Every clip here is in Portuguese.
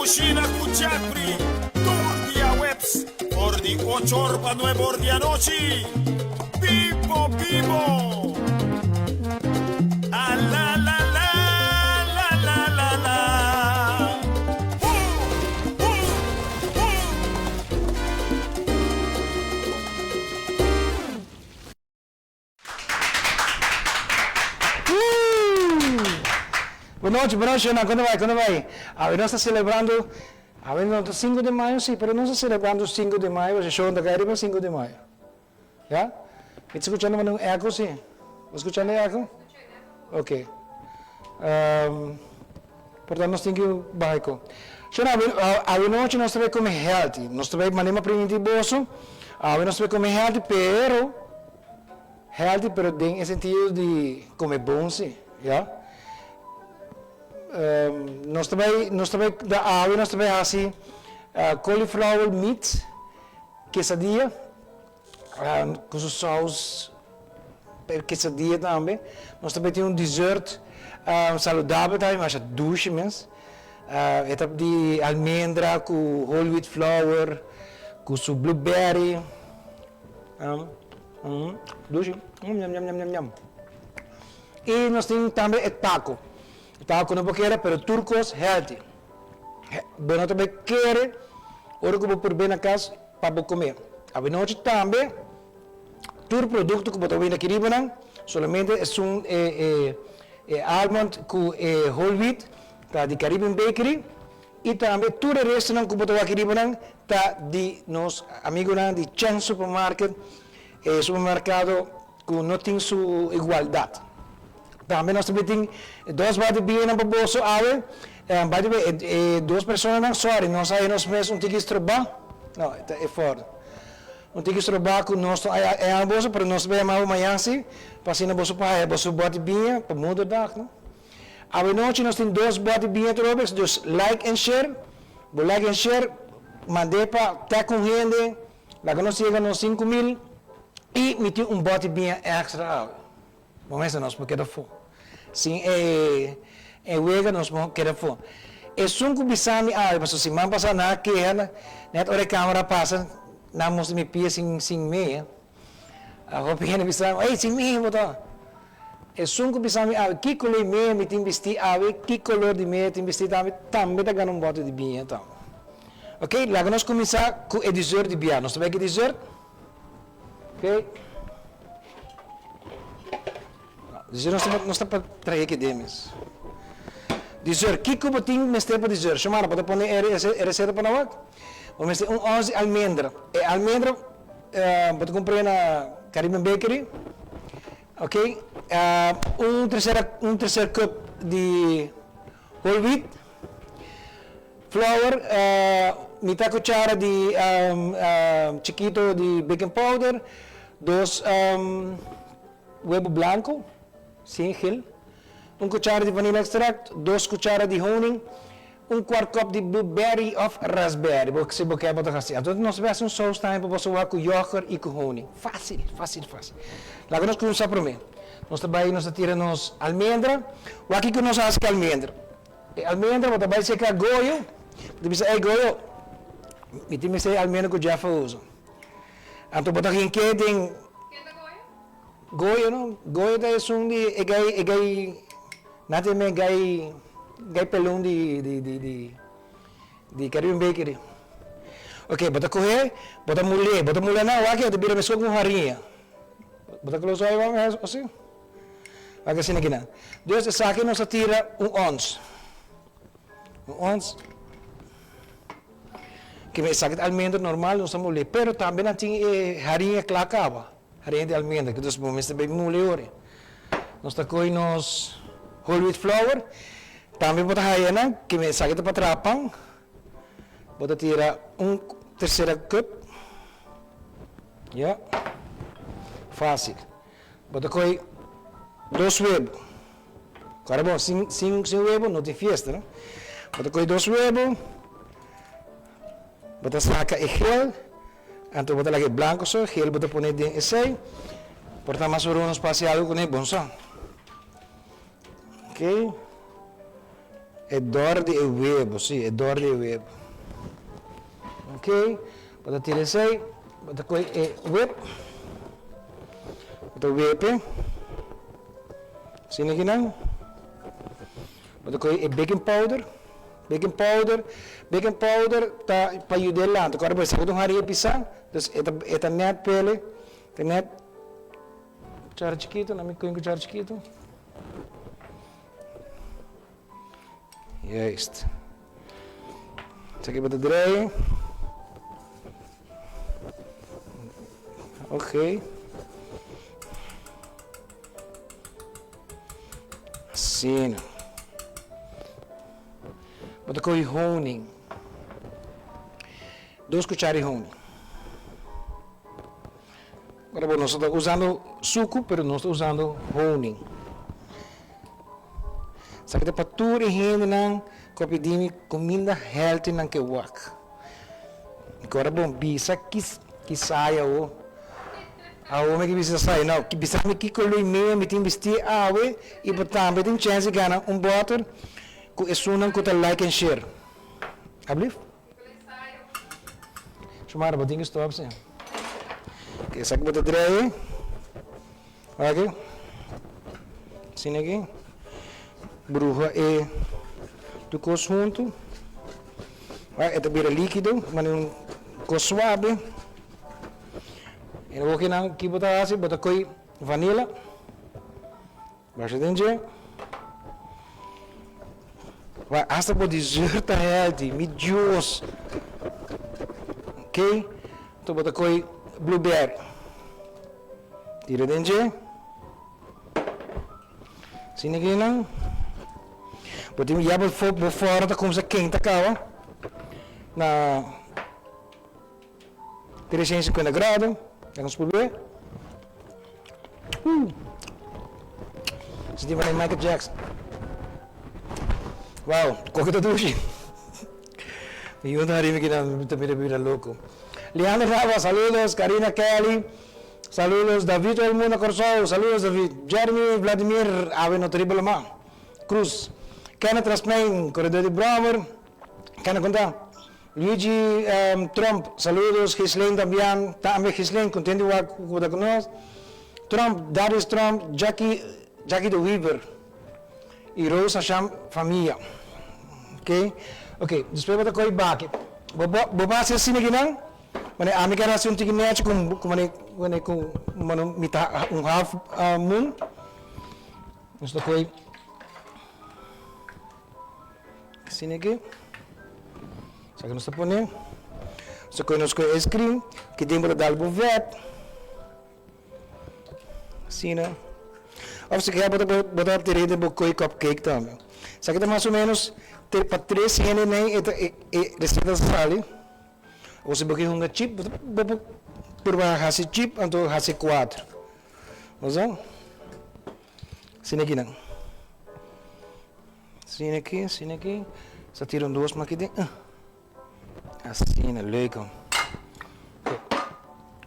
Cushina Kuchapri, tour via webs, por di 8 horas para 9 horas de anoche. Vivo, vivo. Ah, la, la, la, la, la, la, la. Boa noite, quando vai? A ver, nós estamos celebrando, a ver, no 5 de maio, sim, mas nós estamos celebrando 5 de maio, o show da Caribe 5 de maio. Já? Me escutando um eco, sim? Escutando eco? Ok. Portanto, nós temos que baixar. A noite nós vamos comer healthy, nós vamos maneira primitivoso, a nós vamos comer healthy, pero tem o sentido de comer bom, sim, já? Nós também assim cauliflower meat, quesadilla, com sauce per quesadilla também. Nós também temos dessert saludabel também, mas doce mesmo. É de almendra com whole wheat flour, com su blueberry, doce, nham. E nós temos também taco. Taco não quer, pero turcos healthy. Bem, também quer, ora que vou por bem na casa para comer. A noite também, todo produto que você vem aqui riba, solamente é almond com whole wheat, tá de Caribbean Bakery, e também todo o restaurante que você vem aqui riba, tá de nos amigos de Chen Supermarket, supermercado que não tem sua igualdade. Também nós também temos 2 bate bem no bolso, by the way, 2 pessoas não, sorry, nós aí nós mesmos temos que trabalhar, não, é fora. Não temos que trabalhar com nós, é no bolso, mas nós vamos amanhã assim, passando no bolso para aí, bolso bate bem, para mudar o dag, não? A noite nós temos 2 bate bem trobes, dus like and share, mandei para até com gente, lá que nós chegamos nos 5.000, e meter bate bem extra. Bom, essa nós porque era fome. Sim, é wega nós porque era fome. É sunco bisami mas se man passa na que net ora câmera passa, na mos me pia sem meia. A roupa é bisami, ei, sem meia botar. É sunco bisami que color meia me tem vestir que color de meia tem vestir também tá ganhando bote de bem então. Ok, lá nós começar com o dessert de bia. Nós também que dessert. Ok. Dessert não está para trazer aqui dentro. Dessert, que como tem mestre para dessert? Chamara para pôr a receita para nós? Vamos ter 11 almendra. Almendra, para comprar na Caribbean Bakery, ok? Terceiro cup de whole wheat, flour, mitad cuchara de chiquito de baking powder, 2 huevo blanco, sem gel, 1 cuchara de vanilla extract, 2 cucharas de honey, 1/4 cup de blueberry of raspberry, porque se você botar assim. Então nós vamos um sauce também para você usar com yogurt e com honey. Fácil. Lá que nós começamos por mim. Nós também nós tiramos almendra. O aqui que nós fazemos almendra. Almendra, você vai secar goio. Você diz, goio. Me tem que almendra que já uso. Então botar aqui em que tem goio, não? Goio é de nada me gai pelão de Caribbean Bakery. Ok, bota correr, bota mulher na água, eu vira mesmo com farinha. Bota close aí, vamos assim. Vai assim aqui não. Deus essa aqui nós tira 1 onça. 1 onça. Que me saca de almendra normal, nós mulher, pero também não tem farinha clacava. Farinha de almendra, que dos momentos bem mulher. Nós tá com nós whole wheat flour. Também bota raiana, que me saca para trapang. Bota tira 1/3 cup. Yeah. Fácil. Bota coi 2 huevos. Agora bom, sem huevo não tem festa, né? Bota coi 2 huevos. Bota saca e gel. Então bota lagi blanco só, gel bota poner de esse. Porta mais unos espacial com ele bom só. Ok. é dor de huevo, sim, é dor de huevo. Ok? Bota tirar isso aí. Bota coi whip. Bota whip. Sim aqui não? Bota coi baking powder. Baking powder tá para ajudar lá. Agora vai ser que não haria pisar. Então esta net pele, esta net cuchara chiquito, não me coin cuchara chiquito. Juist. Isso aqui bota draaien. Ok. Assim. Bota com honing. 2 cucharas de honing. Agora, bom, nós estamos usando suco, mas não estamos usando honing. Sabe que para tudo e gente não copidimi comida healthy não que wak. Agora, bom, bisa que saia o a homem que bisa saia não que bisa me que colui meio me tem vestir awe e botar me tem chance ganhar bottle com isso não com like and share. Ablif? Chamar botinho stop sim. Que sabe botar drei? Ok. Sim aqui. Bruja e tu cos junto. Esta vira líquido, mas um cos suave. E eu vou aqui não que botar assim, botar coi vanilla. Baixa dentro. Vai hasta por dessert healthy, me Deus. Ok? Então botar coi blueberry. Tira dentro. Sim aqui não. Porque eu ia por fora, tá como se quente cá, na 350 graus. Vamos por ver. Se tiver Michael Jackson. Uau, qual que tá duche? E eu não arrivo aqui também vira louco. Leandro Rava, saludos. Karina Kelly, saludos. David Elmuna Corsol, saludos David. Jeremy Vladimir, ave no triple ma. Cruz. Kenneth Rasplain, corredor de Bromer. Kenneth contar. Luigi Trump, saludos. Gislaine também. Também Gislaine, contente de conosco. Trump, Darius Trump, Jackie de Weaver. E Rose Hasham, família. Ok? Ok, depois vou correr back. Vou passar assim aqui não? Mas a minha relação tem que net com half moon. Nós estou correndo. Assim aqui. Só que nós estamos pondo. Só que nós corremos screen. Que tem para dar o web. Assim, né? Ou se quer botar direito de correr cupcake também. Só que mais ou menos para 3 anos nem receita sale. Ou se você um chip, por fazer chip, então fazer 4. Ouça? Assim aqui não. Assim aqui. Só tiram 2 mas aqui dentro. Assim, legal.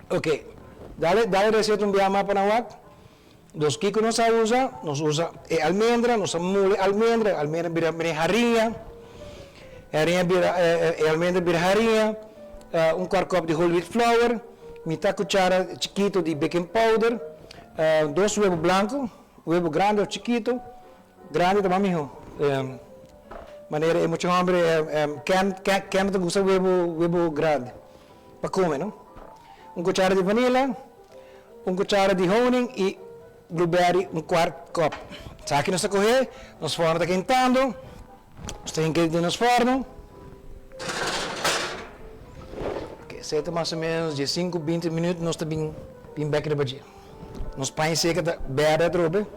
Ok. Dale receita biama para nós. Dos que nós usa almendra, nós mole almendra vira harinha, almendra vira harinha, quarto copo de whole wheat flour, metade cuchara chiquito de baking powder, 2 huevos blancos, huevo grande ou chiquito, grande também mijo. Maneira é muito hambre, quem não gosta huevo grande, para comer, não? Cuchara de vanilla, cuchara de honey e blueberry, quarto copo. Sabe que nós estamos correndo, nós forno está quentando, nós temos que ir nos forno. Ok, certo mais ou menos de 5 a 20 minutos, nós estamos bem back de badia. Nós pães seca da beira da tropa.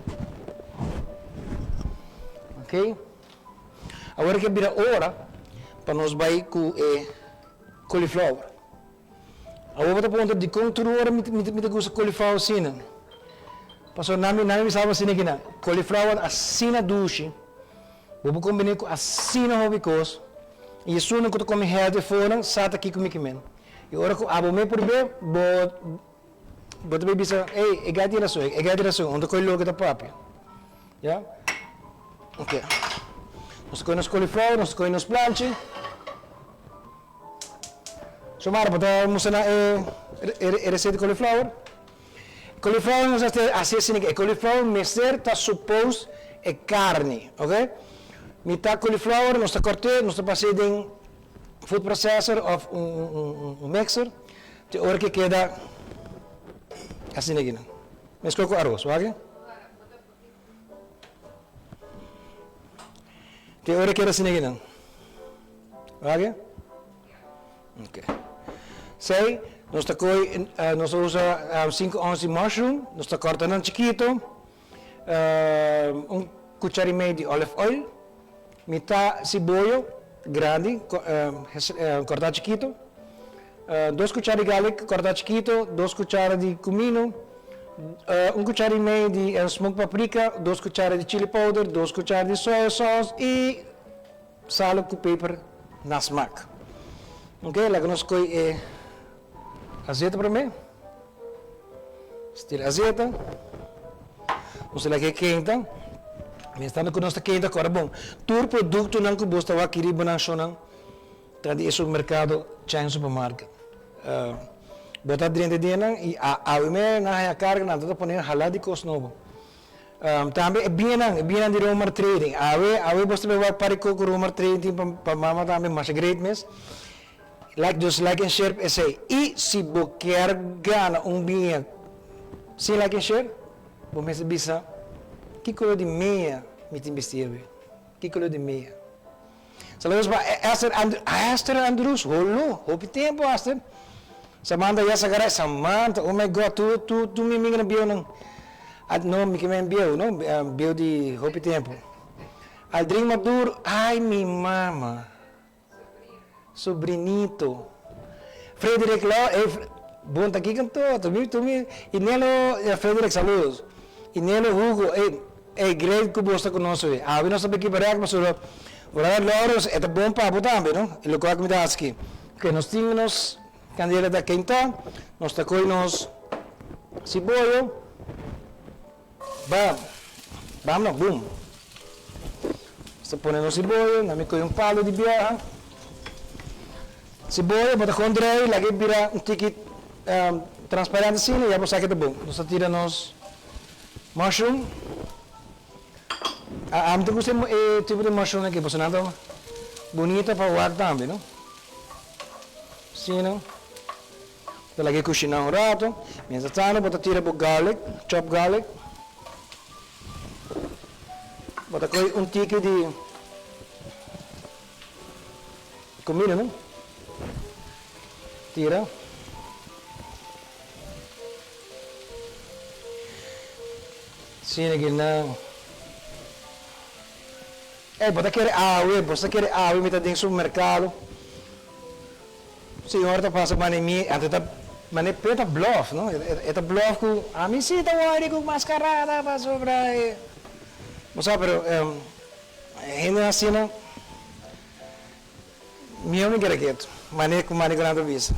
Ok? Agora que vira hora, para nós vai com cauliflower. Agora vou perguntar de quanto hora me gusta cauliflower assim. Pastor, nami sabe assim aqui na cauliflower assim na duche. Vou combinar com assim na hobicos. E isso não quando come healthy fora, sata aqui comigo mesmo. E agora que abo me por ver, vou te bisa, ei, é gati raso, onde coi logo da papi. Já? Ok. Nós coinhos cauliflower, nós coinhos planche. Somara, bota mostra receita de cauliflower. Cauliflower nós assim assim que cauliflower mestre tá suposto é carne, ok? Metade cauliflower nós tá cortando, nós tá passando em food processor ou mixer. De hora que queda assim aqui, não? Mescla com arroz, ok? De hora que queda assim aqui, não? Ok? Ok. Sei, nós tá coi, nós usa 5 onças de mushroom, nós tá cortando chiquito, cuchara e meio de olive oil, metade cebola grande, cortado chiquito, 2 cucharas de garlic cortado chiquito, 2 cucharas de comino, 1 cuchara e meio de smoked paprika, 2 cucharas de chili powder, 2 cucharas de soy sauce e sal com pepper na smaak. Ok, lá que nós coi azeite para mim. Estira azeite. Nós lá que quenta. Mas estando com nós quenta agora bom. Todo produto não que você vai querer banar só não. Tá de supermercado, chain supermarket. Bota dentro de não e a me na carga não tá poner halal de cost novo. Também é bem de rumor trading. A você vai para com rumor trading para mama também mais great mes. Like and share é sei. E se você quer ganhar bem, se like and share, você bisa que color de meia me investir bem. Que color de meia. Salos ba Esther Andrews, holo, hopi tempo Esther. Samantha ya sagara Samantha, oh my god, tu me minga bio nang at no me que me bio, no bio de hopi tempo. Al drink maduro, ai mi mama. Sobrinito. Frederick Lau, bom tá aqui cantou, tu me, e nelo, Frederick, saludos. E nelo, Hugo, great que você conosco. Ah, não sabe que para mas o Lauros é bom para também, não? E o que me dá aqui. Que nós tínhamos candeeira da quinta, nós tacamos cebola, vamos, boom. Você põe no cebola, na me coi palo de biarra. Cebola, bota com drei, lagi vira ticket transparente assim, e vamos sair bom. Nós tiramos mushroom. Am tu gusto tipo de mushroom aqui, você nada bonita para guardar também, não? Sim, não? Então lagi Cushina rato, mientras tanto bota tira por garlic, chop garlic. Bota com ticket de comida, não? Tira. Sim, aqui não. Você quer água, me tá dentro do supermercado. Senhor, tá passa mim, até tá, mas é bluff, não? É bluff com a mim sim tá guarda com mascarada para sobrar. Mas sabe, ainda assim não. Meu não quer quieto, mas com nada visa.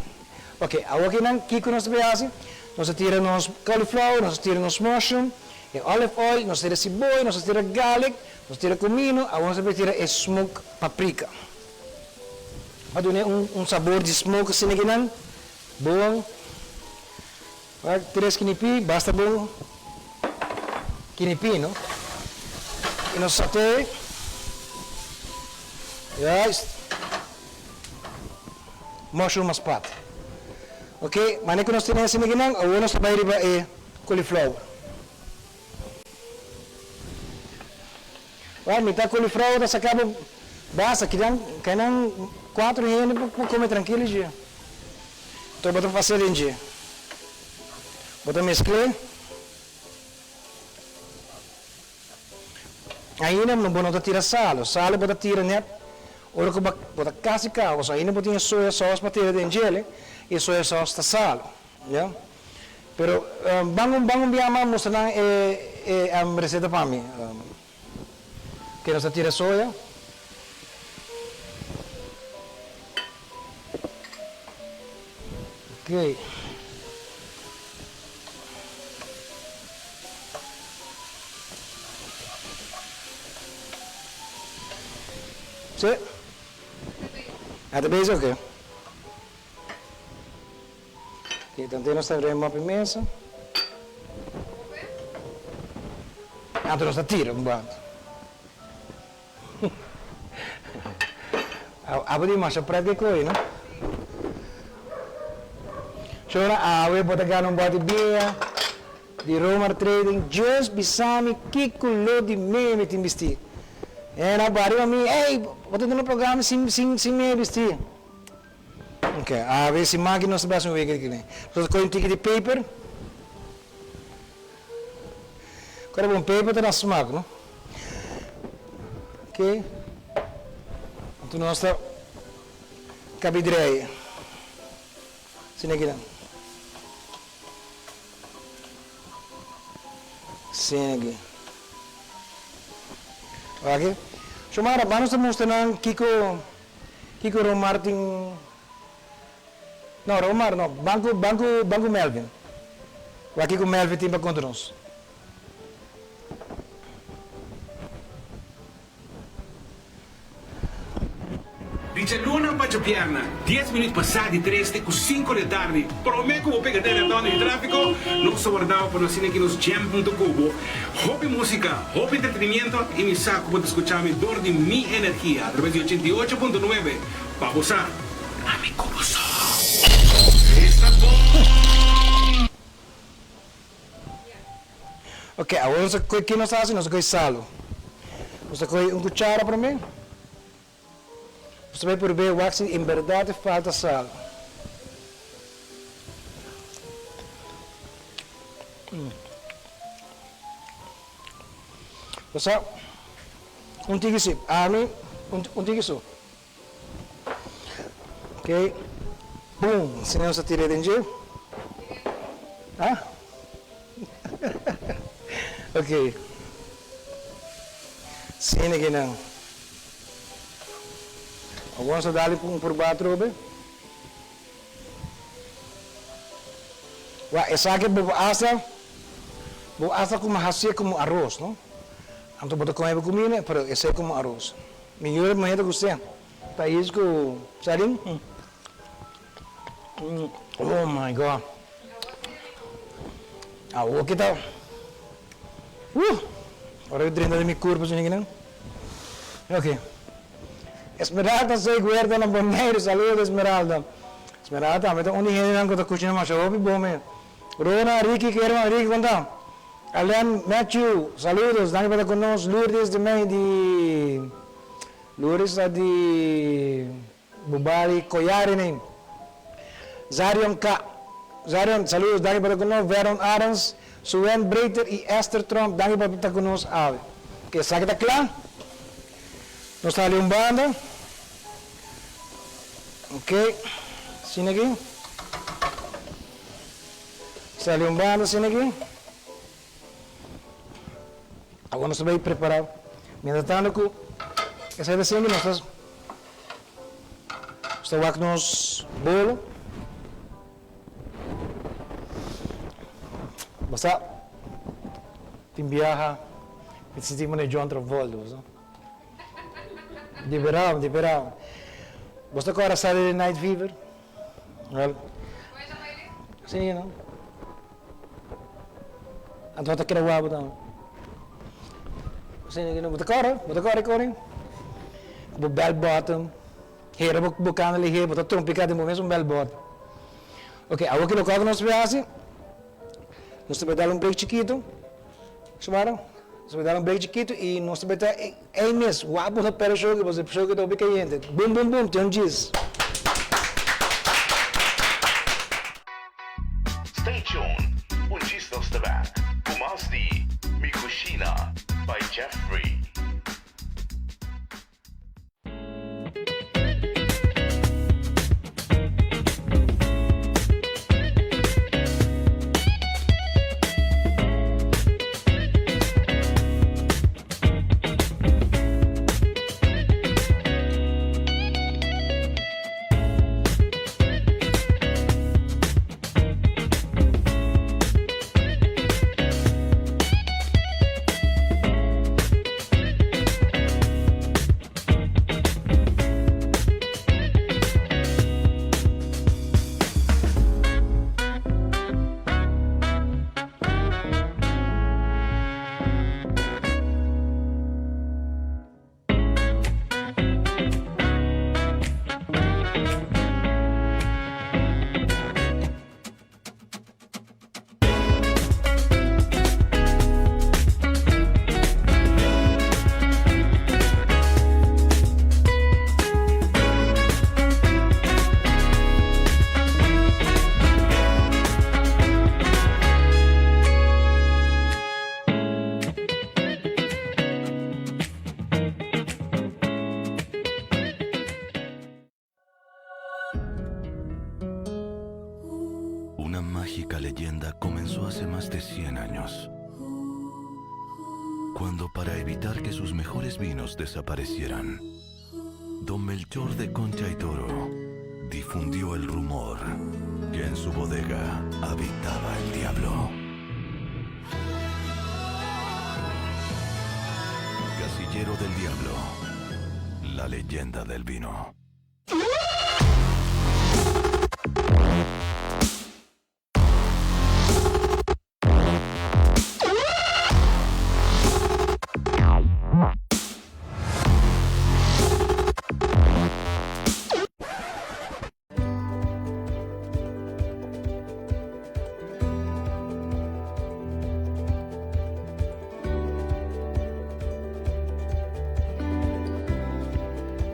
Ok, agora aqui não, que nós temos nós tiramos cauliflower, nós tiramos mushroom, olive oil, nós tiramos cebola, nós tiramos garlic. Nós tira comino, agora você tira smoke paprika. Vai dar sabor de smoke assim aqui não, bom. Vai tirar kinipi, basta bom. Kinipi, não? E nós saté. Yes. Mushroom maspat. Ok, mas que nós temos assim aqui não, agora nós vai riba cauliflower. Vai, metade cauliflower, nós acaba basta, que não 4 reais para comer tranquilo dia. Então, bota fazer em dia. Bota mesclar. Ainda não bota tirar sal bota tirar net. Ora que bota quase cá, ou ainda bota soja sauce para tirar dentro dele, e soja sauce está sal, já. Pero bangun biama mostrar a receita para mim. Que nós tira soja. Ok. Sí. Até bezig, oké. Oké, dan nós estamos op de mesa. Então nós tiramos um bando. Apa di masa prática coi, não? Chora a we bota ganhar body beer di Roma Trading just bisami kiko lo di meme ti investi. E na bari a mim, ei, bota no programa sim me investi. Ok, a ver se máquina não se baixa um week aqui, né? Só com um ticket de paper. Agora um paper tá na smack, não? Ok. Então nós está cabidreia. Sini aqui não. Sini aqui. Ok. Chumara, vamos a mostrar Kiko Romartin. Não, Romar não. Banco Melvin. Aqui com Melvin tem para contra nós. Dice Luna Pachapiana, 10 minutos passati 3 com 5 da tarde. Prometo que vou pegar a dona de tráfico. Não sou guardado por nós aqui nos jam.cubo. Hobby música, hobby entretenimiento e me saco para escuchar mi dor de mi energía a través de 88.9. Para gozar a mi cubo só. Está bom. Ok, agora nós aqui nós fazemos, nós aqui salo. Nós aqui cuchara para mim. Você vai por ver o que em verdade falta sal. Você, tinggi sip, ami, tinggi so. Ok, boom, sini você tira dentro. Ah? Ok. Sini aqui não. Vamos dar por baixo, Robert. Essa aqui é asa como hasil como arroz, não? Então botar com comida, pero esse é como arroz. Melhor manhã do que você. Tá isso com sarim. Oh my God. Ah, o que tá? Agora eu treino de meu corpo, assim, não? Ok. Esmeralda sei guarda na banheiro, saludo Esmeralda. Esmeralda, mas onde é que tá Cushina mais ouve bom me. Rona, Ricky, quero Ricky conta. Alan, Matthew, saludos, dani para conosco, Lourdes também de Lourdes de Bubari Koyari nem. Zarion K. Zarion, saludos, dani para conosco, Veron Adams, Suen Breiter e Esther Trump, dani para estar conosco, ave. Que sabe tá claro? Nós está ali banda. Ok. Sini aqui. Está ali banda, sini aqui. Agora nós vamos preparar. Mientras tanto, essa é a cena, nós estamos com nos bolo. Basta, tem viaja, me sentimos de John Travolta, não? Liberal. Você agora Saturday Night Fever? Well, sim, não? Então tá querendo wabo então. Sim, não. Bota agora, corre. O bell bottom. Hera bocando ali, hera, bota trompicado de momento um bell bottom. Ok, agora que local nós vamos nós vamos dar break chiquito. Chamaram? Você vai dar break chiquito e nós vamos dar mês. O abo não pera show que você show que tá bem quente. Boom, tem diz. Stay tuned. Unjis nos tabak. Kumas di Cushina by Jeffrey. mágica leyenda comenzó hace más de 100 años, cuando para evitar que sus mejores vinos desaparecieran, don Melchor de Concha y Toro difundió el rumor que en su bodega habitaba el diablo. Casillero del Diablo, la leyenda del vino.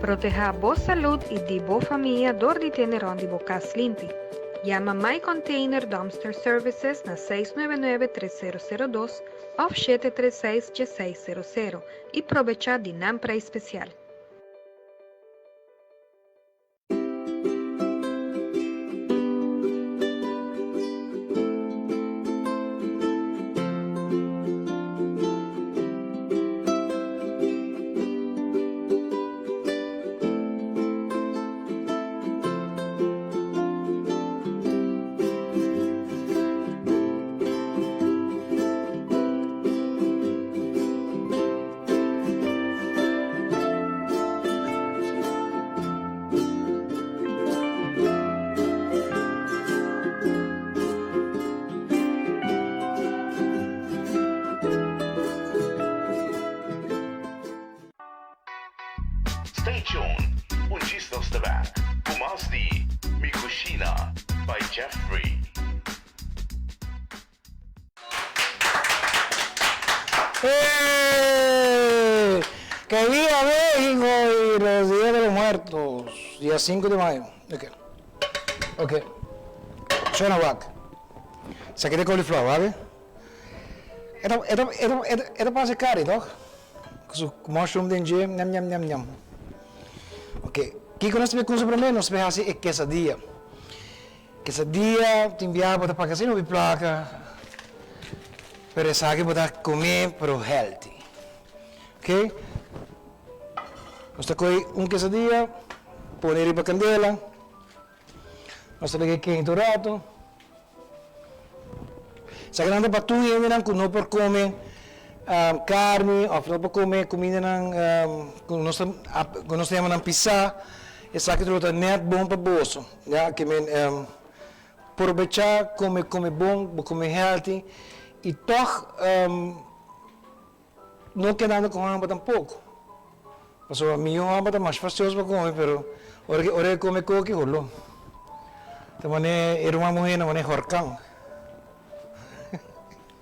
Proteja a boa saúde e de boa família dor de tenerão de bocas limpe. Llama My Container Dumpster Services na 699-3002 ou 736-1600 e aproveita de nampra especial. Stay tuned, un'gista stabak, pumas di Cushina by Jeffrey. ¡Que viva México y los días de los muertos! Día 5 de mayo. Ok. Suena wak. Saqué de cauliflower, ¿vale? Esto pasa caro, ¿no? Con su mushroom de enjem, ñam, ñam, ñam, ñam. Ok. ¿Qué con este curso primero? Nos ve así, es quesadilla. Quesadilla, te enviaba para que así no me placa. Pero es algo para comer, pero healthy. Ok. Nós coge quesadilla, poner para candela. Nós le quente rato. Sagrando para tu e que não por comer carne, ou não por comer comida que nós chamamos pizza. Essa que é net bom para bolso, já que aproveitar comer comer healthy e toch não quedando com hambre tampouco. Porque a minha hambre é mais fácil para comer, pero ora come coque rolo. Também era uma mulher, não é horcão.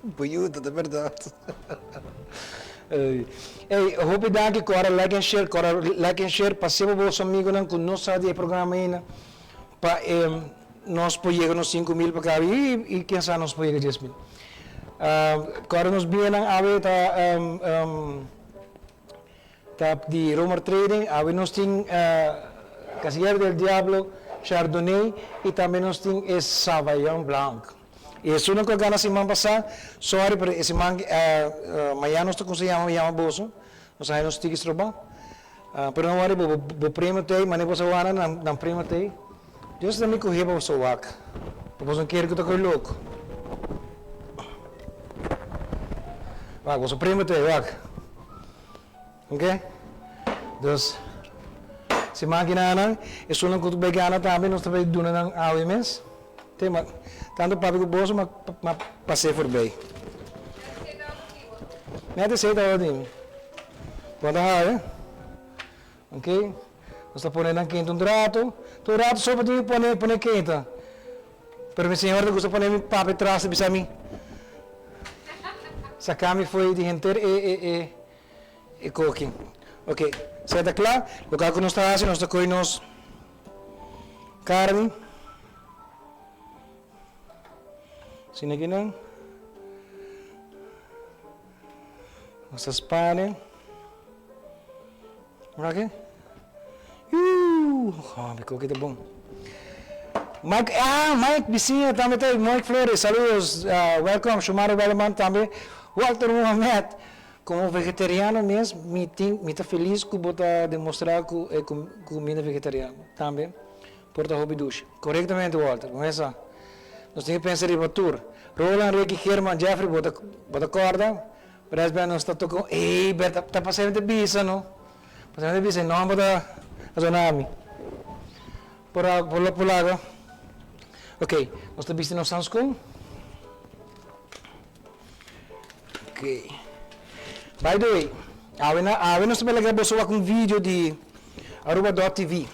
Buyuta, de verdade. Hey, hope danke kora like and share, passemos vos amigos que não sabem do programa ainda, para nós podemos nos 5.000 para cá e quem sabe nós podemos 10.000. Kora nos vienen a ver de Romer Trading, a ver nos tem Casillero del Diablo, Chardonnay e também nos tem Sauvignon Blanc. E isso não que eu ganhei semana passada, sorry, pero esse mangue, amanhã nós estamos conseguindo bolso, nós aí nós temos que trocar. Pero não worry, vou prêmio tem, mas não vou sair na prêmio tem. Deus também correu para o seu wak, porque não quer que eu estou louco. Wak, vou prêmio tem, wak. Ok? Dus, se máquina não, isso não que eu estou ganhando também, nós estamos doando ao mês. Tem, mas tanto para o bolso, mas passei por bem. Não é de ser da ordem. Pode dar, ok? Nós estamos pondo quente rato. Todo rato só para poner quente. Pero meu senhor não gosta de poner papel atrás, bisa mim. Sacar-me foi de gente e cooking. Ok, certo claro? O que nós estamos fazendo, nós estamos cozinhando carne. Sini aqui não. Nossas panes. Vamos aqui. Me ficou que tá bom. Mike Vizinha também tem, Mike Flores, saludos, welcome, Shumaro Balaman também, Walter Mohamed, como vegetariano mesmo, me está feliz que vou demonstrar que é comida vegetariana também, por estar hobby duche. Corretamente, Walter, começa. Nós temos que pensar em batur. Roland, Ricky, Herman, Jeffrey, bota corda, parece bem, nós está tocando, ei, está passando de bisa, não? Passando de bisa, não, bota a zonami. Por lado. Ok, nós estamos vestindo no School. Ok. By the way, nós estamos gravando com um vídeo de Aruba.tv.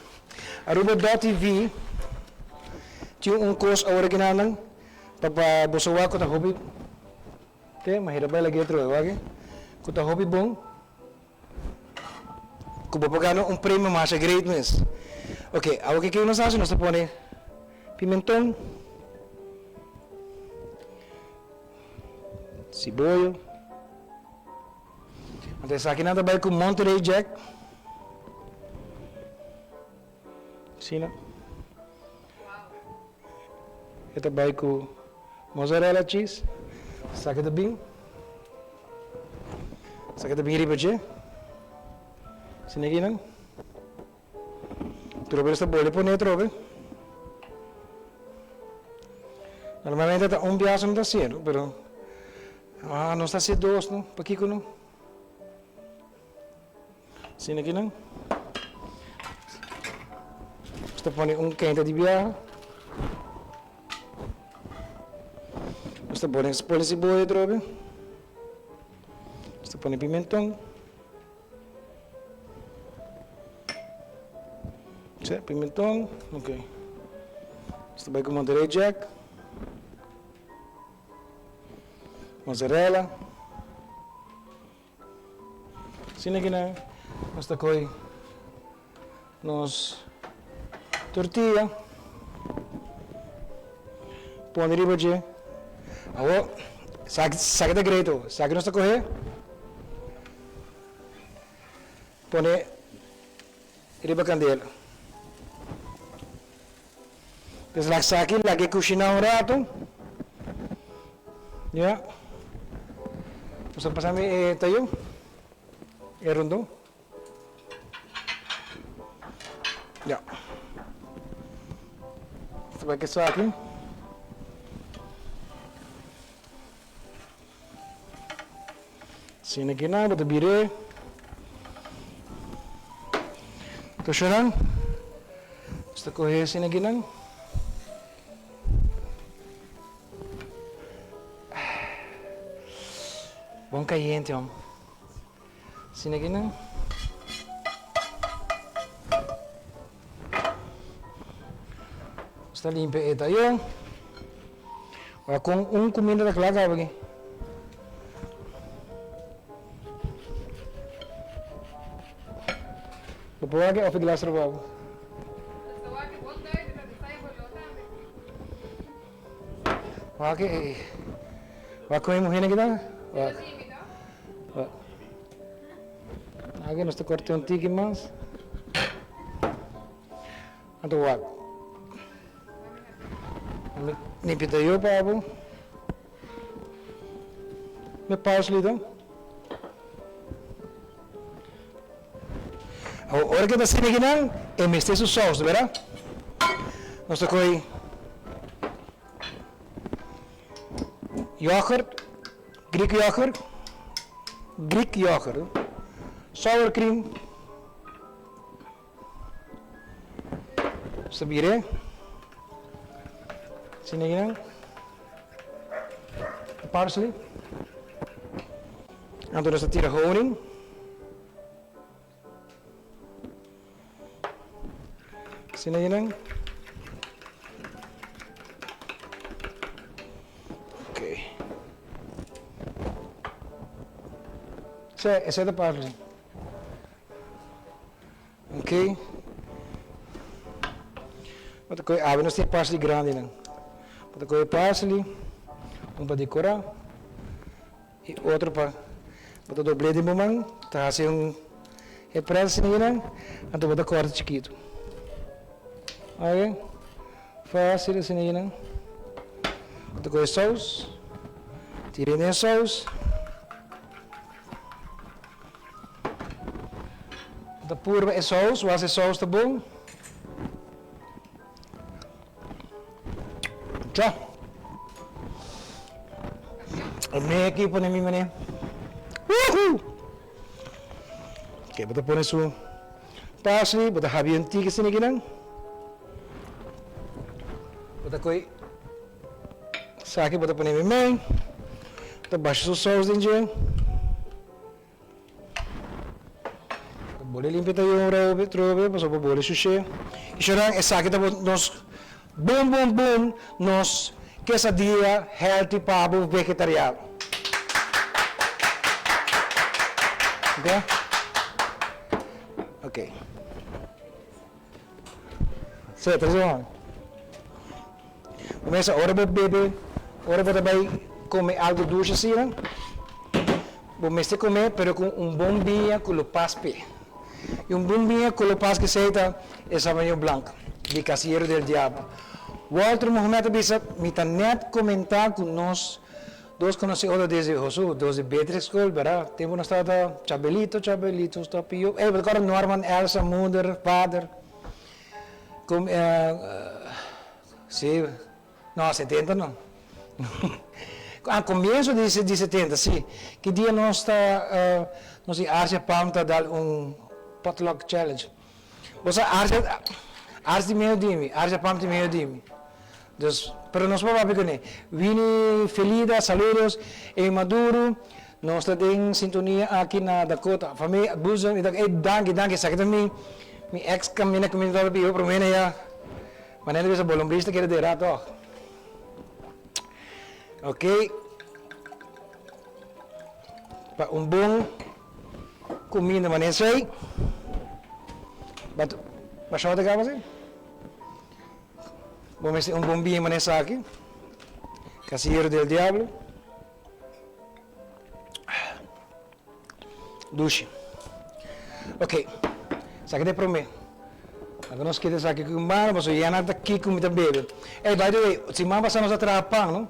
Aruba.tv tinha um curso original para você com o hobby. Ok, mas era bem legal, ok? Com o hobby bom. Que vou pagar um prêmio mais great mesmo. Ok, agora o que nós fazemos? Nós põe pimentão, cebola. Então, aqui nada vai com Monterey Jack. Sim, ito vai com mozzarella cheese. Saca de bim. Saca de bim riba je. Sim, aqui não. Trobe esta bolha por dentro, trobe. Normalmente está pedaço não está sendo, pero não está sendo dois, não? Para que não? Sim, aqui não. Você põe quente de viagem. Você põe cebola, trobe. Você põe pimentão. Pimentão, ok. Você vai com Monterey Jack. Mozzarella. Sim, aqui não. Nós está com nos tortilha. Põe de riba de. Agora, saca de greto. Saca nós está correr. Põe riba candela. Depois saque, lagi Cushina um rato. Ya. Terus pasami tayo. Rondo. Ya. Sebagai saque. Sini kina betul bire. Terus orang. Setelah sini kina. Bom caliente, homem. Sim, aqui não. Está limpo, está aí. Vai com comida da claga aqui. Depois aqui, off glass rovado. Vai com a mulher aqui, tá? Aqui nós temos corte tique mais. Então, o limpa eu para o me parsley então. Agora que está sendo aqui não, é mexer o sauce, verá? Nós temos aí yogurt, Greek yogurt, sour cream, sabire, sini gini, parsley, anto nós tira honing, sini gini, esse é da parsley. Ok. Outra coisa, nós temos parsley grande, não? Outra coisa, parsley, para decorar e outro para dobrar de mamãe, tá assim é parsley, não? Então vou dar corte chiquito. Ok. fácil assim, né? Outra coisa, saus. Tirem a saus. Da pura é saus, o esse saus tá bom. Tchau. A minha aqui põe mim, mané. Ok, bota põe isso. Parsley, bota habi antiga sini ginang. Bota coi. Saki bota põe mim. Bota baixo o saus dentro. Boleh limpar tayo yung trobe, pasok po boleh sushi. Isyarang esaki tabo nos boom nos quesadilla healthy pabo vegetariano. Okay? Okay. So, terus on. Começa ora bo bebe, ora bo também comer algo doce assim, né? Comece a comer, pero com bom vinho com o paspe. E bom vinho com o paspe que seita é sabanho branco, de Casillero del Diabo. Walter Mohamed bisa mita net comentar com nós, dois conhecidos desde Jesus, desde Beatrix School, verdade? Temos nós estado Chabelito, está pio. Agora Norman, Elsa, Mother, Father. Com, sim, não, 70 não. A comienzo de 70, sim. Que dia nós está, nós Arce Pamta dar potluck challenge. Você Arce meio dimi, Arce Pamta meio dimi. Dus, pero nós vamos ver Vini, Felida, saludos, e Maduro, nós estamos em sintonia aqui na Dakota. Família, Buzão, danke, sakit mi ex kamina komentar bio, pero mena ya, manene bisa bolombrista kira dera toh. Ok. Para bom comida maneira aí. Mas só de assim? Vamos ver bom vinho maneira aqui. Casillero del Diablo. Duche. Ok. Sabe de prometo. Agora nós queremos aqui com o mar, mas já nada aqui com muita bebê. Hey, by the way, se mama nós atrapam, não?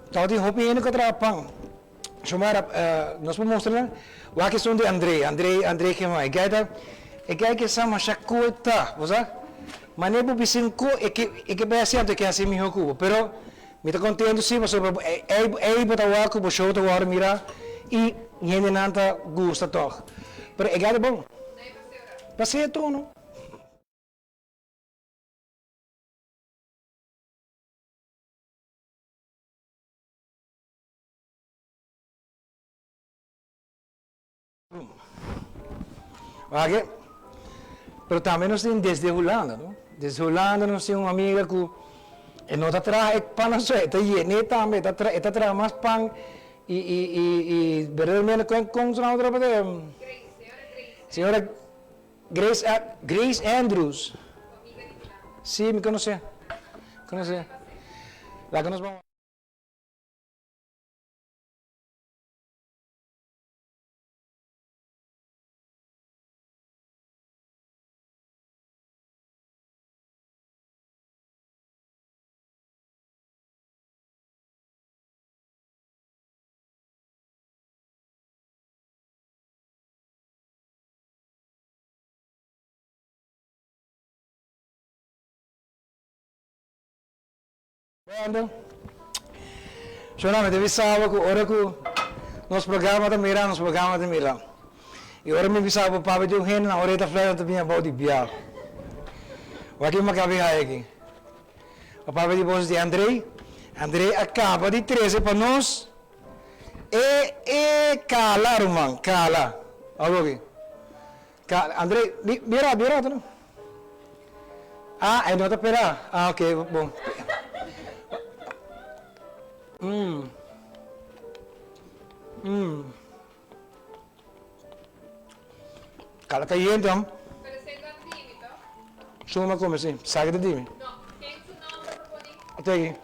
Então tem roupa ainda que atrapam. Chamara, nós vamos mostrar o que são de André que mais. Gaya que sama shakuta, você? Mas nem por cinco que bem assim que assim me ocupo, pero me está contendo sim, mas botar o arco, o show o mira e gente nanta gusta toch. Pero é bom. Passeio tu, não? Okay? Pero também nós temos desde Holanda, não? Desde Holanda nós temos uma amiga que não está trazendo pão na sua, está aí, também está trazendo mais pão e verdadeiramente com a outra pessoa. Senhora Grace Andrews. Sim, me conhece. Lá que nós vamos. Quando? Solamente avisava que ora que nos programa de mira. E ora me avisava para ver o rei na hora da flora também a body bia. O aqui me cabe aqui. O para ver depois de André acaba de 13 para nós. Cala, irmão, cala. Algo aqui. André, mira, não? Ah, é nota pera. Ah, ok, bom. Cala cayendo, Pero siendo tímido. suma como assim, sabe de mim. No, ¿qué es su nombre, Proponi? Até aqui.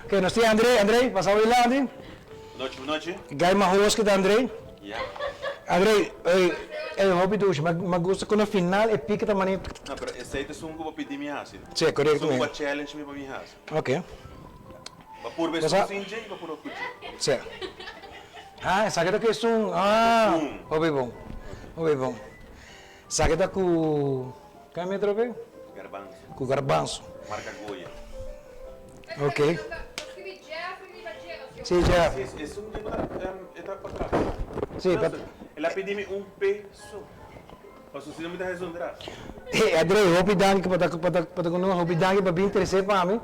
Ok, nós temos André, passar o lá, André. Boa noite. Gai Mahos que tá André. Yeah. André, hobby doce, mas gosto quando no final é pica também. Não, pero esse aí é um que eu pedi minha raça. Sim, correto É mesmo. um challenge para minha raça. Ok, Mas por vez Mas, cozinha e por outro sim. Ah, essa aqui é hobby bom. Hobby bom. Essa aqui é com... Como é que é? Garbanzo. Com garbanzo. Marca Goya. Ok. Scrivi Jeffrey, Vangelo. Sim, já. Esse um está para trás. Sim, Ela pediu peso. Mas você não me dá responder. Andrei, hobby dank para conosco, hobby dank para bem interessante para mim.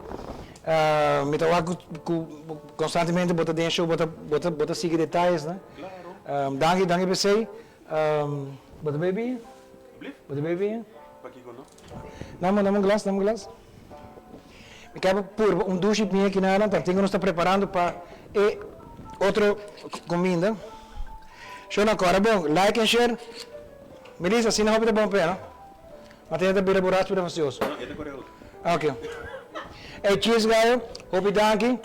Me tawa constantemente botar dentro, botar seguir detalhes, né? Claro. Dank para você. Bota baby. Blif? Bota baby. Para aqui conosco. Dá-me um glass. Me quero por duche bem aqui na área, então tenho que nos estar preparando para outra comida. Show na cora, bom, like and share. Melissa, assim não vai ter bom pé, não? Mas tem que ter buraco para você. Não, é de Coreia. Ok. Cheers, guys. Hope dank.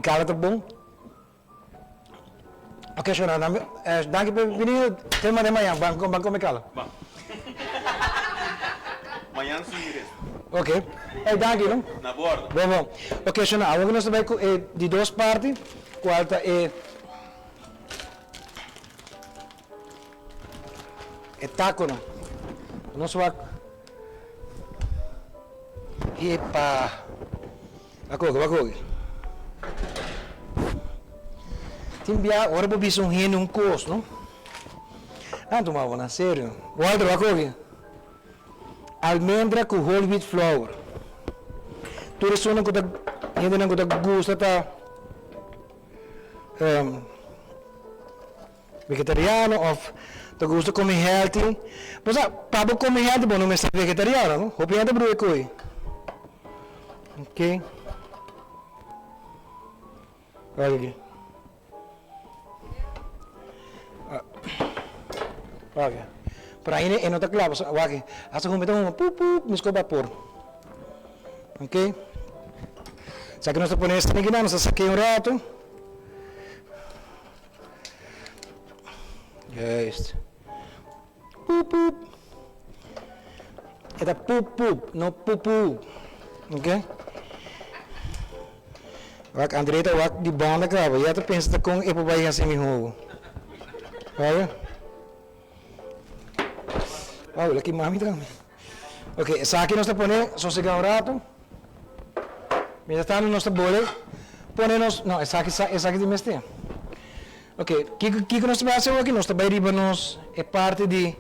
Cala tá bom. Ok, show na. Dank por vir. Tema de manhã, banco me cala. Bom. Amanhã não se Ok. Dank, não? Na borda. Bom. Ok, show na. Agora nós vamos de duas partes. Quarta taco, não? Nós vamos... Epa! Vai. Timbia, ora vou bisum rende um costo, não? Ah, tu mal, na sério. Walter, vai. Almendra com whole wheat flour. Tudo isso não custa, ainda não custa gosto, tá? Vegetariano ou tu gosta de comer healthy. Mas para comer healthy, bom, não é vegetariano, não? Hope ainda bruto coi. Ok. Olha aqui. Ok. Para aí não está claro, ok. Asa com metão me escoba vapor. Ok. Já que nós estamos nesse aqui, nós saquei um rato. Juist. Poep. É da poep, não pupu. Ok? Wak André tá wak de banda cara, já tá pensando com e papai assim me rogo. Olha. Olha aqui mami também. Ok, essa aqui nós tá pondo só chegar um rato. Mientras tanto nós tá bole. Ponemos, não, essa aqui de mestre. Ok, o que nós vamos fazer aqui? Nós também riba-nos é parte de...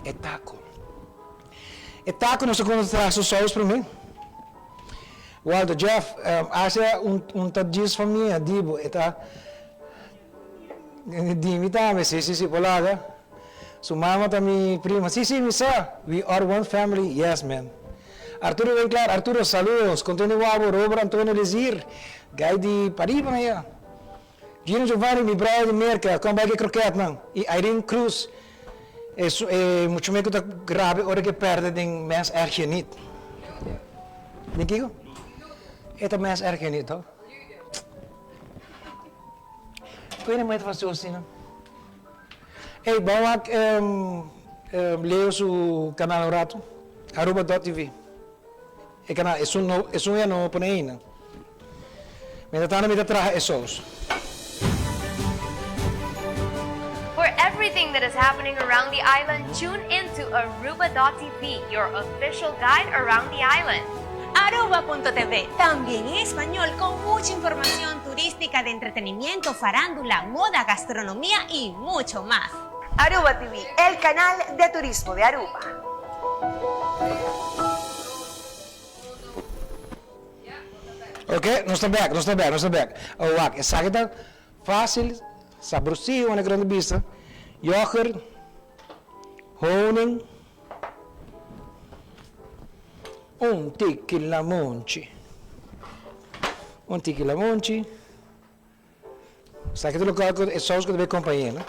É taco. É taco, nós vamos trazer os solos para mim. Waldo, Jeff, acha tadis família, dibo, eta... Dimi também, sim, polaga. Sumama também prima, sim, missa, we are one family, yes, man. Arturo, bem claro, Arturo, saludos, contente guapo, Robert Antonio Lezir, gai de Pariba, né? Gino Giovanni, mi brother de Merca, com bague croquete, não? E Irene Cruz, é muito meio que tá grave, hora que perde de mens erkenit. Nem que? É tá mens erkenit, ó. Pwede mo ito fazer assim, não? Ei, bawak, leo su canal Rato, @TV. E canal, isso é no poneina. Mientras tanto, me traje esos. For everything that is happening around the island, tune into Aruba.tv, your official guide around the island. Aruba.tv, también en español, con mucha información turística de entretenimiento, farándula, moda, gastronomía y mucho más. Aruba TV, el canal de turismo de Aruba. Ok, não está back. Oh, wak, essa aqui tá fácil, sabrosinho, uma grande vista. Yoghurt, honing, tiki lamonci. Essa aqui é o local que é só os que deve acompanhar, né?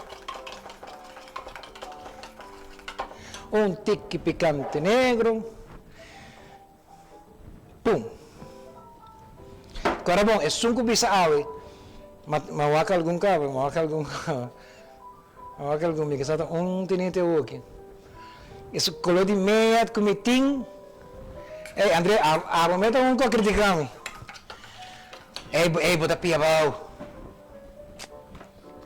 Tiki picante negro. Pum. Agora bom, é 5 bisa awe. Mawaka algum cabra, mawaka algum cabra. Mawaka algum mica, só tinente aqui. Isso colou de meia, comitim. Ei, André, a momento um co criticame. Ei, bota pia bau.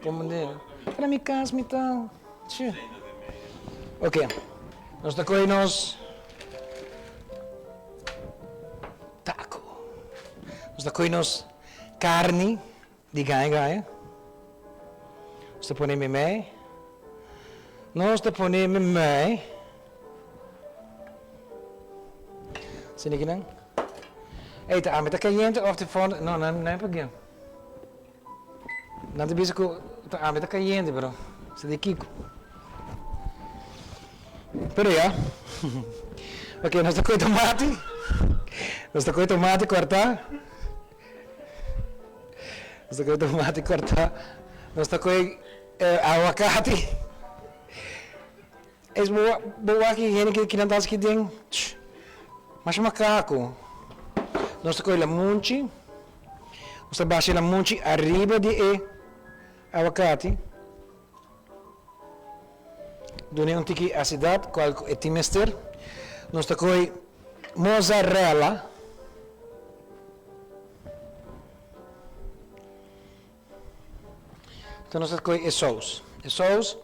Como né? Para mi casa, mi tal. Ok. Nós tacou nos taco. Nós tacou nos carne de gaia. Nós te põe me. Nós te põe me. Zie je dan? Eten aan met de caliente of de van... No, no hay por qué. No te pienso que aan met de caliente, bro. Se de Kiko. Pero ya. Ok, nos tocó tomate. Nos tocó tomate cortar. Nos tocó tomate cortar. Nos tocó aguacate. Es boa aqui, que não dá aqui dentro. Mas macaco. Nós tocamos a munchi. Nós baixamos a munchi arriba de aguacate. Doni um tiki acidade, qual é timester. Nós tocamos mozzarella. Então nós tocamos a sauce. A sauce,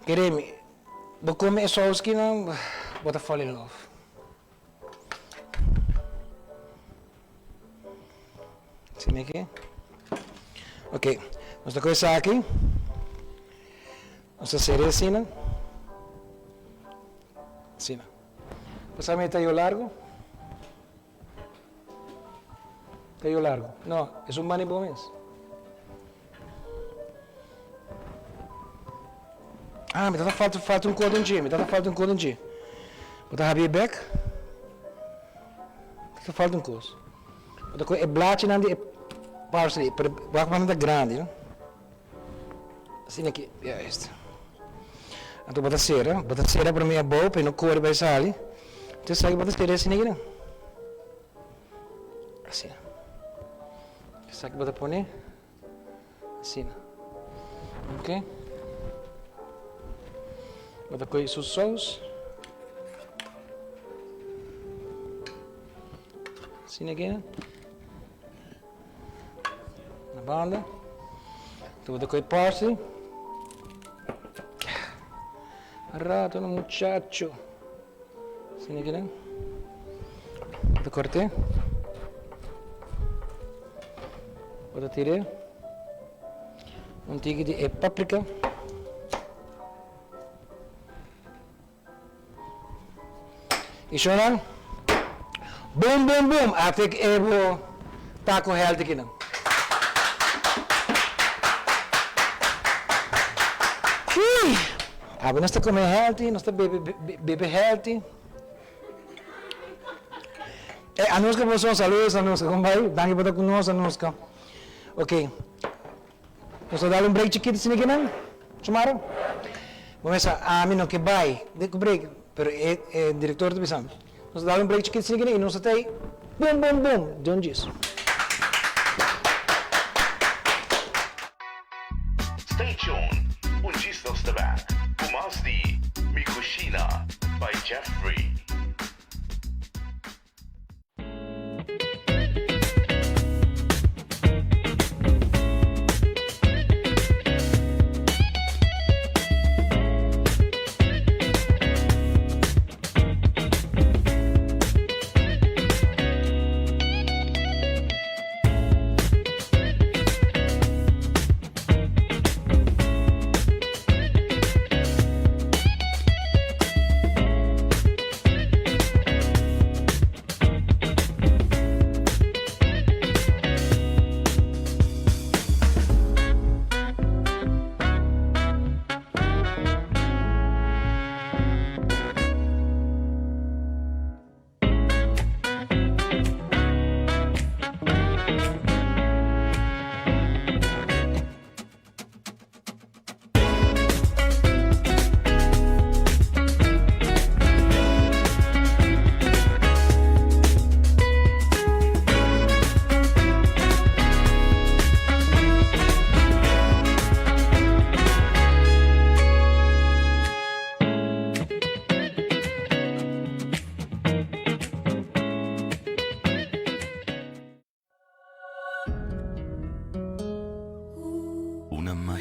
queremos, vou comer a sauce que não, vou fall in love. Sim aqui. Ok, nós tocamos isso aqui. Nós tocamos assim, né? Assim. Passamos tallo largo. Tallo largo. Não, é um bani bom mesmo. Ah, me falta cordão de, falta um cordão de. Botar a back. Falta coisa. Botar é blaadje na de parsley, para a grande, né? Assim aqui, é isto. Então botar cera para mim é bom, para não correr vai sair. Então sai botar cera assim aqui, né? Assim. Sai que botar pone. Assim. Ok? Bota com isso sauce. Assim aqui, né? Na banda. Então bota com parsley. Rato no muchacho. Assim aqui, né? Bota corte. Bota tire. Um tigre de páprica. E choram? Boom, boom, boom! Até que eu vou taco healthy aqui, não? Nós estamos comendo healthy, nós estamos bebendo healthy. Anuska, pessoal, saludos, Anuska. Como vai? Danke por estar conosco, Anuska. Ok. Nós vamos dar break chiquito assim aqui, não? Chumaram? Vamos a mim não que vai. Deco break. Pero é diretor do Bissam. Nós dá break chiquito assim aqui e nós até aí. Boom, boom, boom. De onde isso? Stay tuned. Ungis nos tabak. Pumas di Cushina by Jeffrey.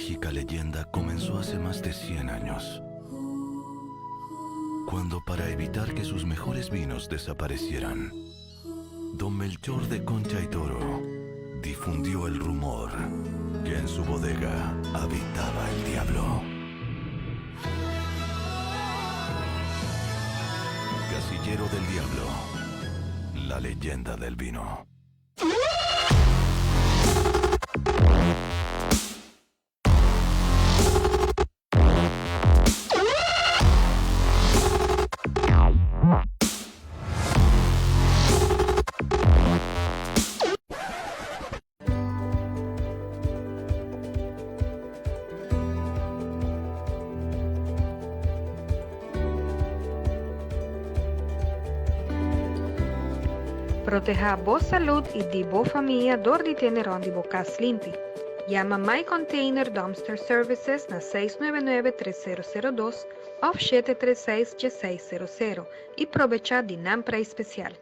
mágica leyenda comenzó hace más de 100 años. Cuando, para evitar que sus mejores vinos desaparecieran, don Melchor de Concha y Toro difundió el rumor que en su bodega habitaba el diablo. Casillero del Diablo, la leyenda del vino. Proteja a boa saúde e de boa família dor de tenerão de bocas limpi. Llama My Container Dumpster Services na 699-3002 ou 736-1600 e aproveita de nampra especial.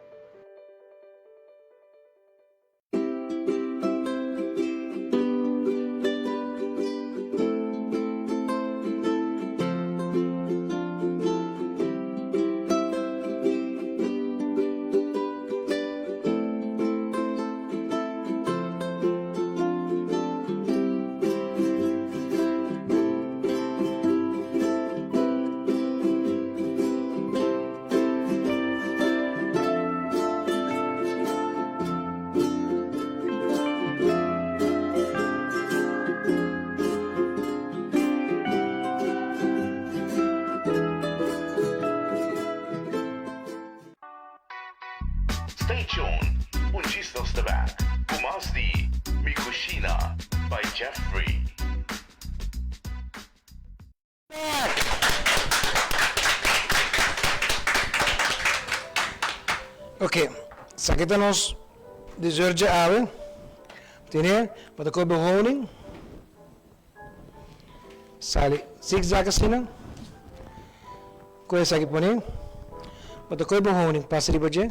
Stay tuned. Un gisnos de back. Pumas di Cushina by Jeffrey. Ok, sakitanos dessert ave. Tiene para comer honing. Sale zigzag assim. Coisa aqui põe. Para comer honing, passa de baje.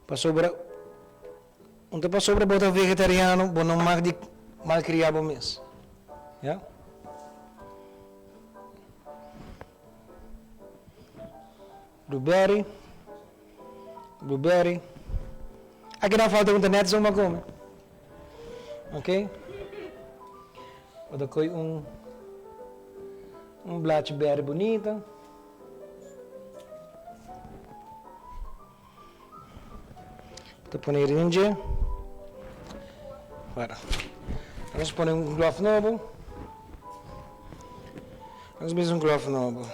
Passou para passou para botar vegetariano, bom não mais de malcriado mesmo. Yeah? Blueberry. Aqui não falta internet, só uma come. Ok? Vou dar blackberry bonita. Vou pôr em dia. Vamos pôr glove novo. Vamos ver glove novo.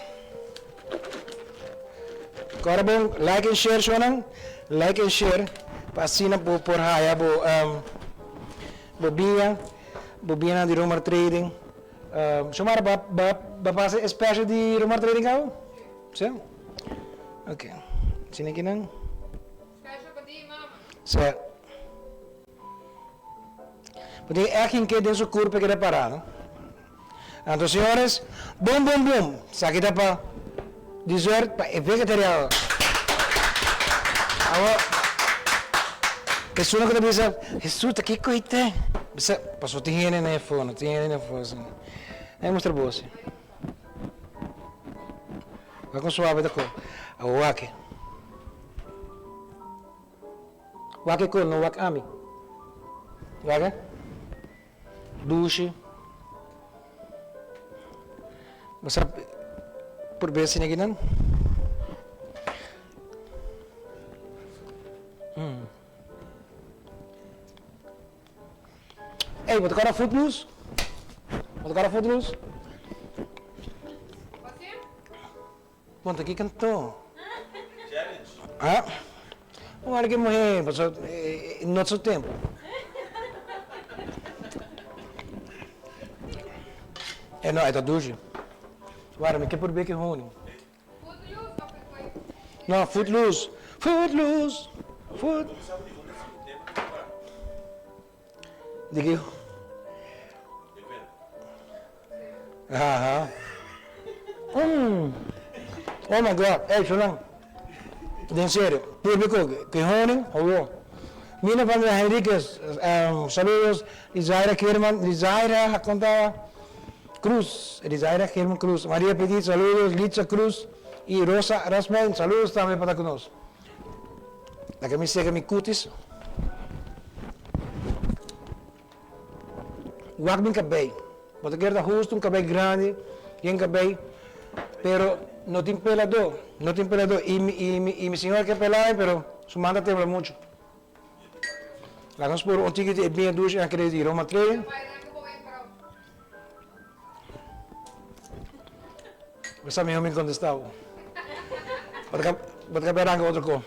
Agora bom, like and share, Shonan. Like and share. Passina por haya, bobina de rumor trading. Chamar ba passa espécie de rumor trading kau? Sim? Ok. Sini aqui não. Certo. Porque é aqui que dentro do corpo que reparar, não? Então, senhores, bom. Isso aqui dá para dessert para vegetariano. Agora, pessoa que pensa, Jesus, que coite? Bisa, passou tiene na fone, assim. É mostra você. Vai com suave da cor. A wake. Wake cool, no wake ami. Wake? Douche. Basta por base niya ginan. Hey, vou tocar a Footloose? Ponto aqui cantou. Ah? Olha que morrer, passou nosso tempo. Não, é da Duji. Agora, me quer por bem que ruim. Não, Footloose. Diga. Oh my God, hey, Shonan. En serio, público, que ruim, ou Mina van der Henriquez, saludos. Lizaira Kerman, Lizaira Cruz, Lizaira Kerman Cruz. María Petit, saludos. Litza Cruz y Rosa Rasmen, saludos también para nosotros. La que me seca mi cutis. Wak min cabello. Porque quiero justo un cabello grande, bien cabello, pero no tiene pelador, no tiene pelador. Y mi señora que pelada, pero su manda tembla mucho. La vamos por un ticket de bien dulce, a querer ir Roma 3. Essa mesmo me contestava. Pode caber outro co.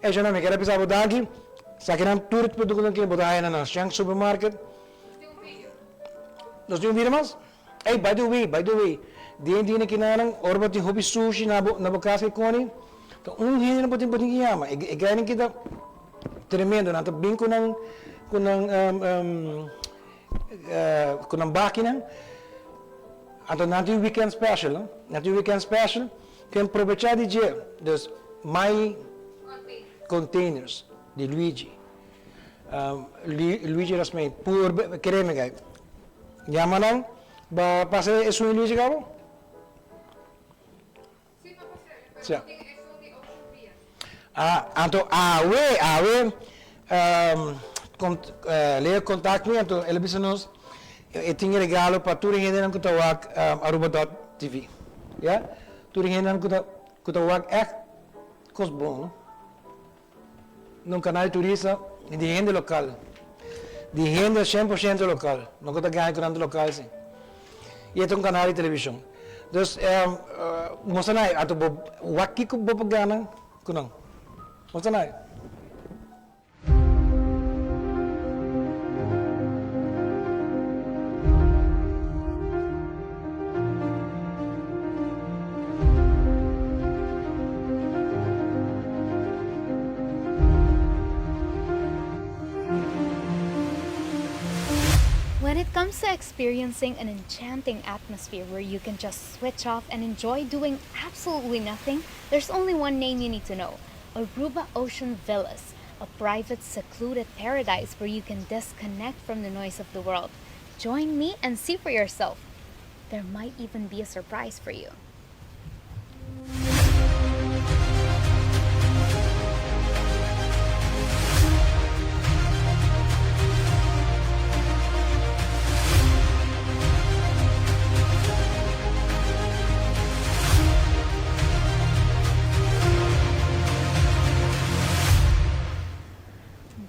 É já não me quero pensar botar aqui. Se querem tudo produto que botar aí na Shank Supermarket. Nós temos vídeo mais? Hey, by the way. Dia que não orba tem hobby sushi na boca que cone. Então gênero pode que chama. E ganha que tá tremendo, não tá bem com a máquina. Então na weekend special, que aproveitar de dia dos my containers de Luigi. Luigi Rasmei, por creme gai. Yamanang, ba pase eso en Luigi Gabo? Sí, no pasé, pero eso de Ocean Via. Anto leer contact me, anto ele bisa nos tinha regalo para tudo gente não kuta wak aruba.tv. Ja? Tudo gente não kuta wak coisa bom. Num canal turista de gente local. De gente 100% local. Não kuta ganhar com local sim. E é um canal de televisão. Então, mostra aí, ato wak que bobo gana, kunang. Mostra aí. When it comes to experiencing an enchanting atmosphere where you can just switch off and enjoy doing absolutely nothing, there's only one name you need to know: Aruba Ocean Villas, a private, secluded paradise where you can disconnect from the noise of the world. Join me and see for yourself. There might even be a surprise for you.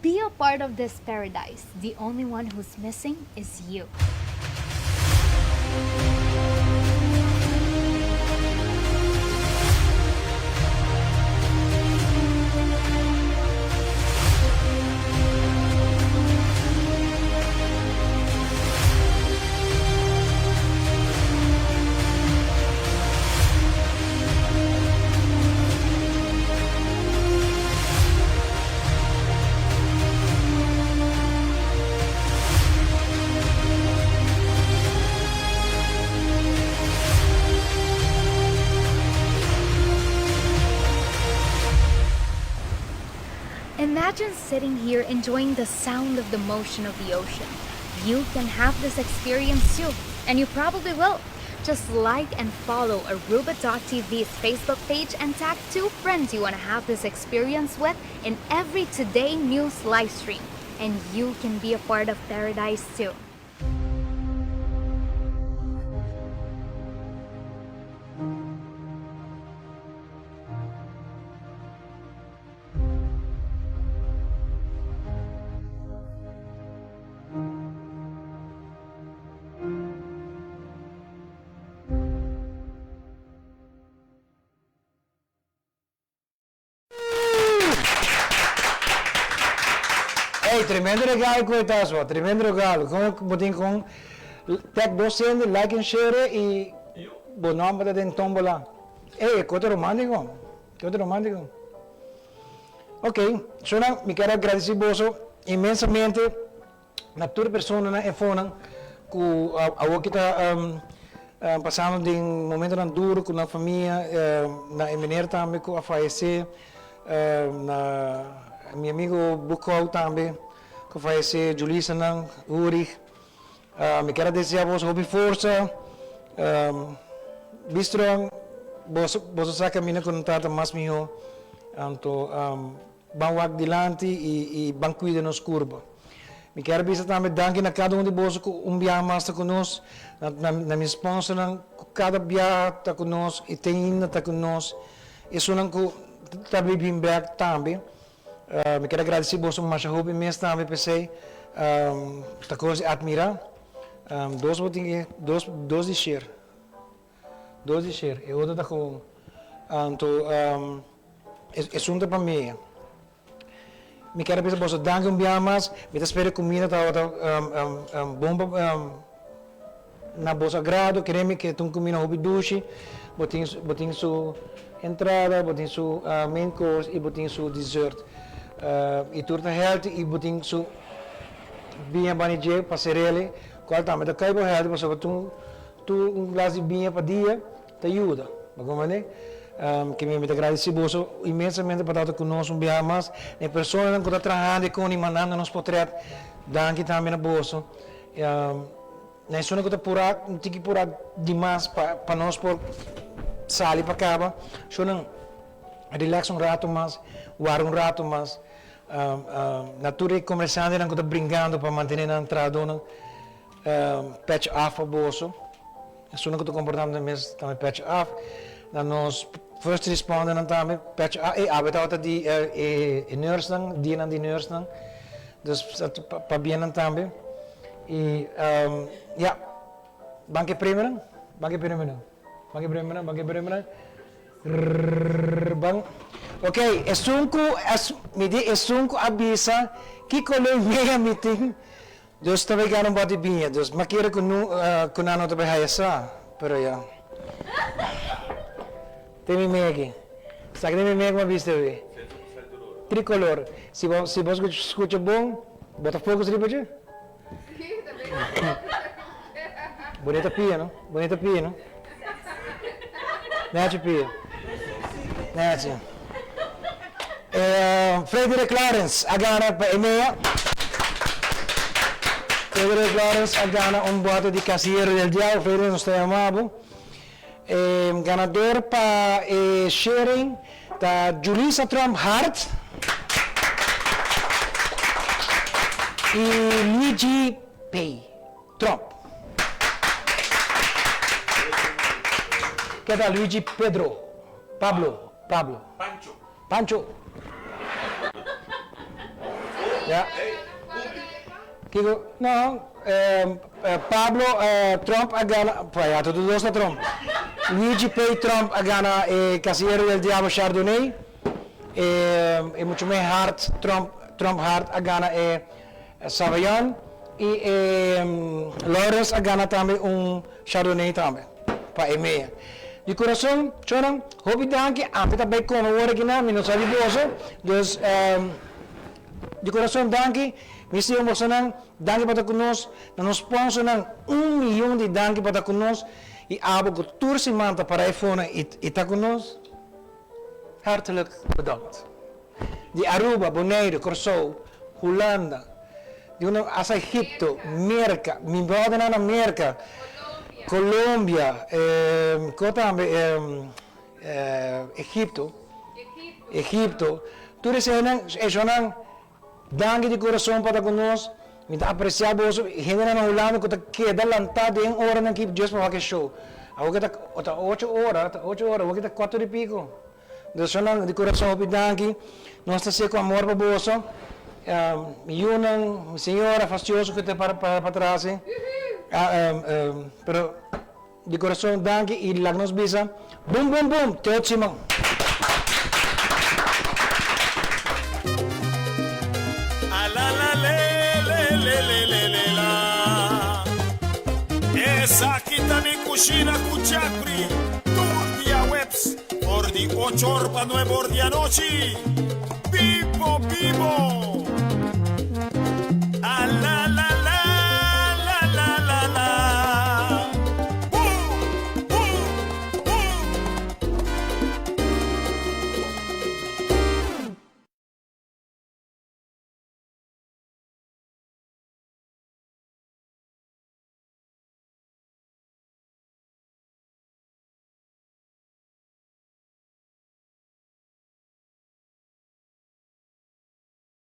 Be a part of this paradise. The only one who's missing is you. Imagine sitting here enjoying the sound of the motion of the ocean. You can have this experience too, and you probably will. Just like and follow Aruba.tv's Facebook page and tag 2 friends you want to have this experience with in every Today News live stream. And you can be a part of paradise too. Hey, tremendo regalo que estás, tremendo regalo. Com tag 200, like and share e bom nome da den tombola. Hey, coisa romântico. Coisa romântico. Ok, so me quero agradecer imensamente a toda pessoa na fona que a que está passando de momento duro com a família, na maneira também que a falecer, na meu amigo Bucol também, que faz Julissa Nang, Uri. Me quero desejar a você força, bistrong, você sabe que a minha contada mais melhor, então, vamos adiante e vamos cuidar nos curva. Me quero dizer também, danke a cada de vocês que viagem mais conosco, na minha sponsor, cada viagem está conosco, e tem ainda está conosco, e isso não que está bem back também. Me quero agradecer vocês mais a hobby mesmo também, pensei, esta coisa admirar. Dois de share. E outra está com, então, é assunto para mim. Me quero dizer vocês, danke viagem mais, me espero que a comida está bom na vosso agrado, queremos que tu comida hobby duche, botem sua entrada, botem sua main course e botem sua dessert. E tudo healthy e botem sua vinha banije passerelle, qual também da caibo healthy, porque tu glass de vinha para dia te ajuda, bagaimana? Que me agradecer você imensamente por estar conosco viagem mais, a pessoa que está trabalhando com e mandando nos portretos, danke também a você. Na zona que está pura, não tem que pura demais para nós por sair para cá, só não relax rato mais, guardar rato mais. Natura comerciante não está brincando para manter a entrada, patch off a você. A zona que está comportando também patch off, na nós first responder também patch off. Arbeid die nurse dan, die aan die nurse dan, dus para bem também. E ja, banke primeiro, bang. Ok, é sunco avisa que colhe meeting, dus também gaan body binha, dus maqueira com não também haja, pero ja. Tem me aqui, sabe que me uma vista aí. Tricolor, se você escuta bom, bota fogo ali para ti. Bonita pia, não? Nete pia. Nete. Frederick Lawrence, agora para EMEA. Frederick Lawrence, agora bote de Casillero del Diabo. Frederick nos está amado. Ganador para sharing da Julissa Trump Hart. E Luigi Pay Trump. Que tal Luigi Pedro? Pablo. Pancho. Yeah. Não, Pablo Trump agana, poi tudo dois na Trump. Luigi Pay Trump agana Casillero del Diabo Chardonnay. E muito mais Hart Trump Hart agana Sauvignon e Lawrence agana também Chardonnay também para EMEA. De coração, choram, hobby danke, ampita bem como o original, não sabe boso, dus de coração danke, me sigo emocionando, danke para conosco, nos sponsor 1 milhão de danke para conosco e abo que tursi manta para iPhone e tá conosco, hartelijk bedankt. De Aruba, Bonaire, Curaçao, Holanda, de Egipto, América, me boden na América. Colômbia, Egipto, tudo isso é danke de coração para conosco, me dá apreciar você, gente na Holanda que queda lantado em hora na equipe just para fazer show, agora está 8 horas, agora está 4 e pico, de coração danke, nós estamos com amor para você, minha senhora fastioso que está para trás. Pero de coração danke e lá nos bisa boom teo chimang Esa quita mi Cushina Cuchapri Turdia Webs por di 8 orpa 9 ordia noci Vivo